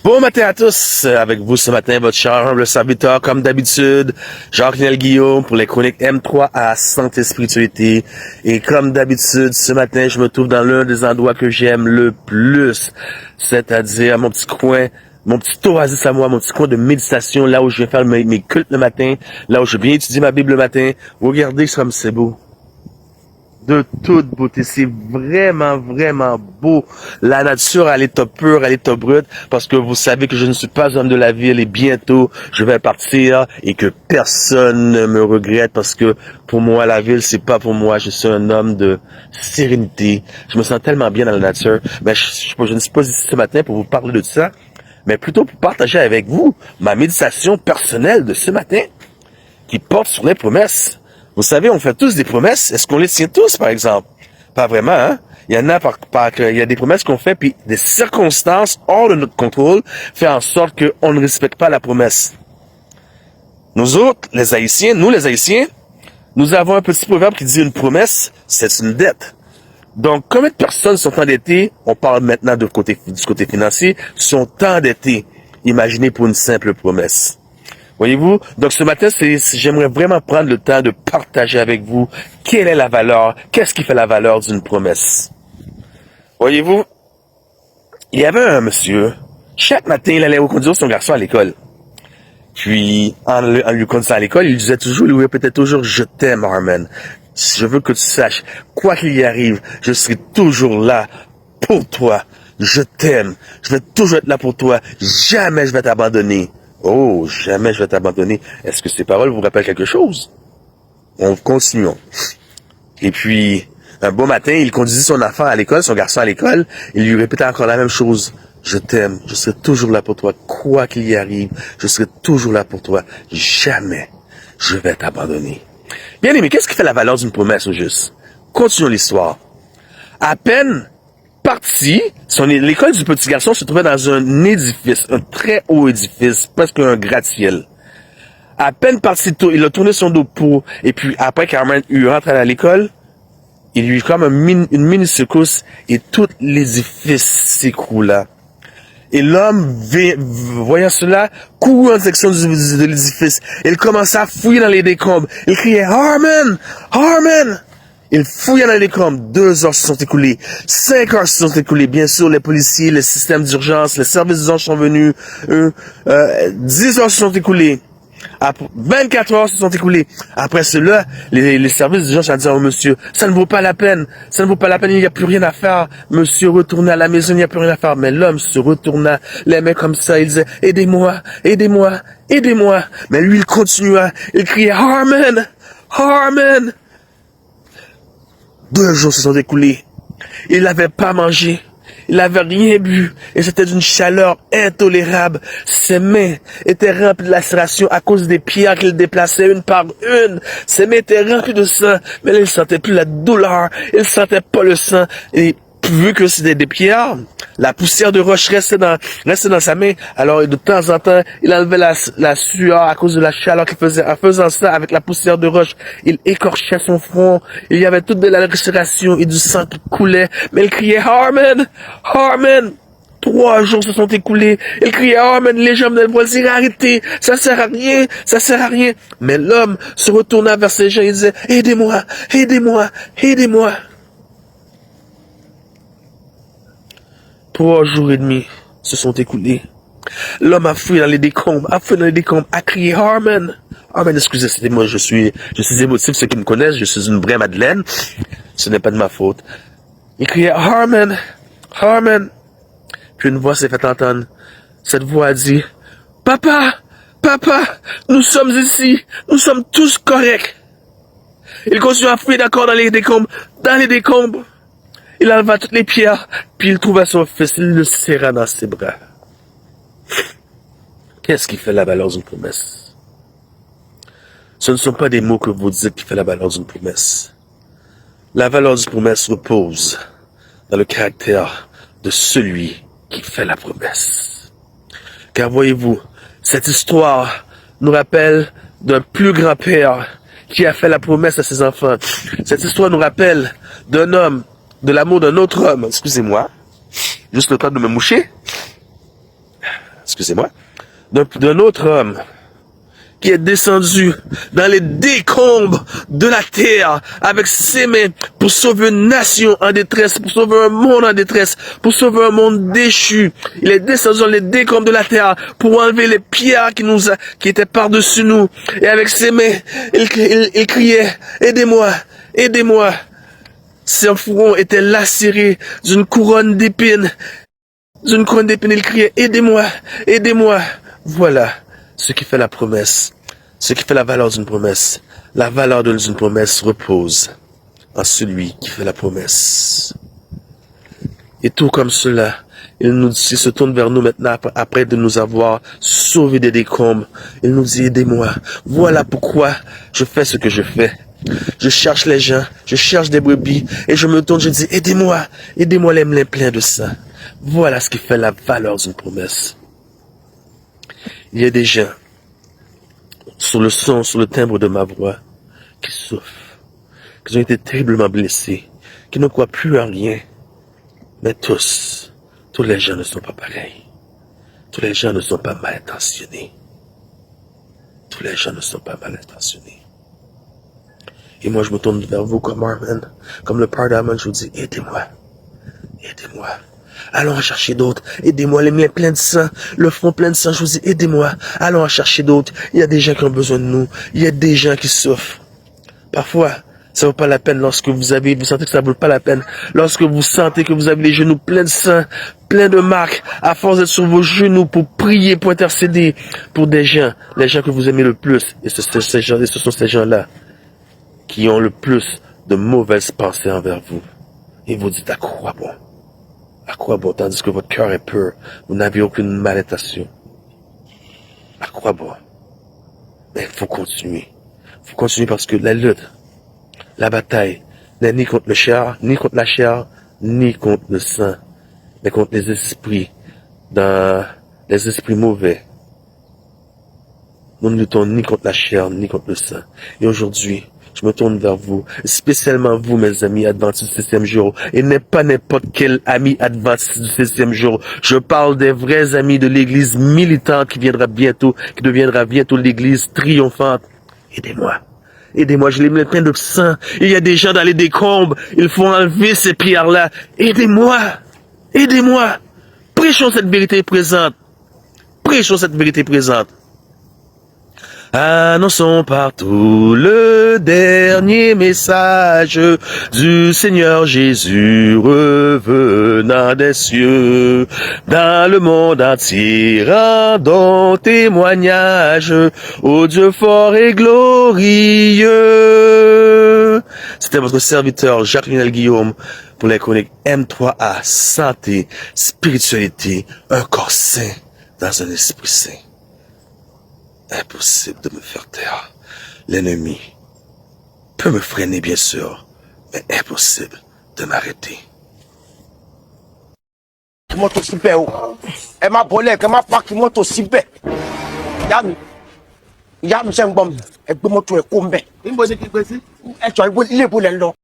Bon matin à tous, avec vous ce matin, votre cher humble serviteur, comme d'habitude, Jacques-Niel Guillaume pour les chroniques M3 à Santé Spiritualité. Et comme d'habitude, ce matin, je me trouve dans l'un des endroits que j'aime le plus, c'est-à-dire mon petit coin, mon petit oasis à moi, mon petit coin de méditation, là où je vais faire mes cultes le matin, là où je viens étudier ma Bible le matin. Regardez comme c'est beau. De toute beauté. C'est vraiment, vraiment beau. La nature à l'état pur, à l'état brut, parce que vous savez que je ne suis pas homme de la ville et bientôt je vais partir et que personne ne me regrette parce que pour moi, la ville, c'est pas pour moi. Je suis un homme de sérénité. Je me sens tellement bien dans la nature. Mais je ne suis pas ici ce matin pour vous parler de ça, mais plutôt pour partager avec vous ma méditation personnelle de ce matin qui porte sur les promesses. Vous savez, on fait tous des promesses. Est-ce qu'on les tient tous, par exemple? Pas vraiment, hein? Il y en a il y a des promesses qu'on fait, puis des circonstances hors de notre contrôle fait en sorte qu'on ne respecte pas la promesse. Nous autres, les Haïtiens, nous avons un petit proverbe qui dit une promesse, c'est une dette. Donc, combien de personnes sont endettées? On parle maintenant du côté financier, sont endettées. Imaginez pour une simple promesse. Voyez-vous? Donc ce matin, j'aimerais vraiment prendre le temps de partager avec vous quelle est la valeur, qu'est-ce qui fait la valeur d'une promesse. Voyez-vous? Il y avait un monsieur, chaque matin, il allait reconduire son garçon à l'école. Puis, en lui conduisant à l'école, il disait toujours, il lui répétait toujours, je t'aime, Harmon. Je veux que tu saches, quoi qu'il y arrive, je serai toujours là pour toi. Je t'aime. Je vais toujours être là pour toi. Jamais je vais t'abandonner. Oh, jamais je vais t'abandonner. Est-ce que ces paroles vous rappellent quelque chose? On continue. Et puis, un beau matin, il conduisait son enfant à l'école, son garçon à l'école. Il lui répétait encore la même chose. Je t'aime. Je serai toujours là pour toi. Quoi qu'il y arrive, je serai toujours là pour toi. Jamais je vais t'abandonner. Bien aimé, qu'est-ce qui fait la valeur d'une promesse au juste? Continuons l'histoire. À peine parti, l'école du petit garçon se trouvait dans un édifice, un très haut édifice, presque un gratte-ciel. À peine parti, il a tourné son dos pour, et puis après qu'Armand eut rentré à l'école, il lui eut comme une mini secousse et tout l'édifice s'écroula. Et l'homme, voyant cela, courut en direction de l'édifice. Il commença à fouiller dans les décombres. Il criait, Harmon! Harmon! Il fouilla dans les décombres. 2 heures se sont écoulées. 5 heures se sont écoulées. Bien sûr, les policiers, les systèmes d'urgence, les services d'urgence sont venus. 10 heures se sont écoulées. 24 heures se sont écoulées. Après cela, les services d'urgence ont dit au monsieur, ça ne vaut pas la peine. Ça ne vaut pas la peine, il n'y a plus rien à faire. Monsieur retourna à la maison, il n'y a plus rien à faire. Mais l'homme se retourna, les mains comme ça, il disait, aidez-moi, aidez-moi, aidez-moi. Mais lui, il continua, il criait, Harmon, Harmon. 2 jours se sont écoulés. Il n'avait pas mangé. Il n'avait rien bu. Et c'était d'une chaleur intolérable. Ses mains étaient remplies de lacérations à cause des pierres qu'il déplaçait une par une. Ses mains étaient remplies de sang. Mais là, il ne sentait plus la douleur. Il ne sentait pas le sang. Et vu que c'était des pierres, la poussière de roche restait dans sa main. Alors, de temps en temps, il enlevait la sueur à cause de la chaleur qu'il faisait. En faisant ça, avec la poussière de roche, il écorchait son front. Il y avait toute de la respiration et du sang qui coulait. Mais il criait, Harmon! Harmon! 3 jours se sont écoulés. Il criait, Harmon, les gens venaient le voir dire, arrêtez, ça sert à rien, ça sert à rien. Mais l'homme se retourna vers ces gens et disait, aidez-moi, aidez-moi, aidez-moi. 3 jours et demi se sont écoulés. L'homme a fouillé dans les décombres, a crié Harmon. Harmon, excusez, c'était moi, je suis émotif, ceux qui me connaissent, je suis une vraie Madeleine. Ce n'est pas de ma faute. Il criait Harmon, Harmon. Puis une voix s'est fait entendre. Cette voix a dit, Papa, Papa, nous sommes ici, nous sommes tous corrects. Il continue à fouiller d'accord dans les décombres. Il enleva toutes les pierres, puis il trouva son fils, il le serra dans ses bras. Qu'est-ce qui fait la valeur d'une promesse? Ce ne sont pas des mots que vous dites qui fait la valeur d'une promesse. La valeur d'une promesse repose dans le caractère de celui qui fait la promesse. Car voyez-vous, cette histoire nous rappelle d'un plus grand père qui a fait la promesse à ses enfants. Cette histoire nous rappelle d'un homme, de l'amour d'un autre homme, excusez-moi, juste le temps de me moucher. excusez-moi, d'un autre homme qui est descendu dans les décombres de la terre avec ses mains pour sauver une nation en détresse, pour sauver un monde en détresse, pour sauver un monde déchu. Il est descendu dans les décombres de la terre pour enlever les pierres qui étaient par-dessus nous. Et avec ses mains, il criait, aidez-moi, aidez-moi. Son front était lacéré d'une couronne d'épines. D'une couronne d'épines, il criait, aidez-moi, aidez-moi. Voilà ce qui fait la promesse, ce qui fait la valeur d'une promesse. La valeur d'une promesse repose en celui qui fait la promesse. Et tout comme cela, il se tourne vers nous maintenant après de nous avoir sauvés des décombres. Il nous dit, aidez-moi. Voilà pourquoi je fais ce que je fais. Je cherche les gens, je cherche des brebis, et je me tourne, je dis, aidez-moi, aidez-moi les mains pleins de sang. Voilà ce qui fait la valeur d'une promesse. Il y a des gens, sur le son, sur le timbre de ma voix, qui souffrent, qui ont été terriblement blessés, qui ne croient plus en rien. Mais tous les gens ne sont pas pareils. Tous les gens ne sont pas mal intentionnés. Tous les gens ne sont pas mal intentionnés. Et moi, je me tourne vers vous comme Armand, comme le Père d'Armand, je vous dis, aidez-moi, aidez-moi. Allons en chercher d'autres, aidez-moi, les mains pleines de sang, le front plein de sang, je vous dis, aidez-moi, allons en chercher d'autres. Il y a des gens qui ont besoin de nous, il y a des gens qui souffrent. Parfois, ça vaut pas la peine lorsque vous sentez que ça vaut pas la peine, lorsque vous sentez que vous avez les genoux pleins de sang, pleins de marques, à force d'être sur vos genoux pour prier, pour intercéder pour des gens, les gens que vous aimez le plus, et ce sont ces gens-là qui ont le plus de mauvaises pensées envers vous. Et vous dites, à quoi bon? À quoi bon? Tandis que votre cœur est pur, vous n'avez aucune malédiction. À quoi bon? Mais il faut continuer. Il faut continuer parce que la lutte, la bataille, n'est ni contre le chair, ni contre la chair, ni contre le sang, mais contre les esprits, les esprits mauvais. Nous ne luttons ni contre la chair, ni contre le sang. Et aujourd'hui, je me tourne vers vous, spécialement vous, mes amis adventistes du 7e jour, et n'est pas n'importe quel ami adventiste du 7e jour. Je parle des vrais amis de l'église militante qui deviendra bientôt l'église triomphante. Aidez-moi. Aidez-moi, je les mets plein de sang. Il y a des gens dans les décombres. Il faut enlever ces pierres-là. Aidez-moi. Aidez-moi. Prêchons cette vérité présente. Prêchons cette vérité présente. Annonçons partout le dernier message du Seigneur Jésus revenant des cieux. Dans le monde entier, rendons témoignage au Dieu fort et glorieux. C'était votre serviteur Jacques-Lionel Guillaume pour les chroniques M3A, santé, spiritualité, un corps sain dans un esprit sain. Impossible de me faire taire. L'ennemi peut me freiner, bien sûr, mais impossible de m'arrêter. Moto super o. E ma bole ke ma park moto super. Ya mi se ngbom. E gbe moto e ko nbe. Nbo se ki gbe si? E so ibo ile bo le nlo.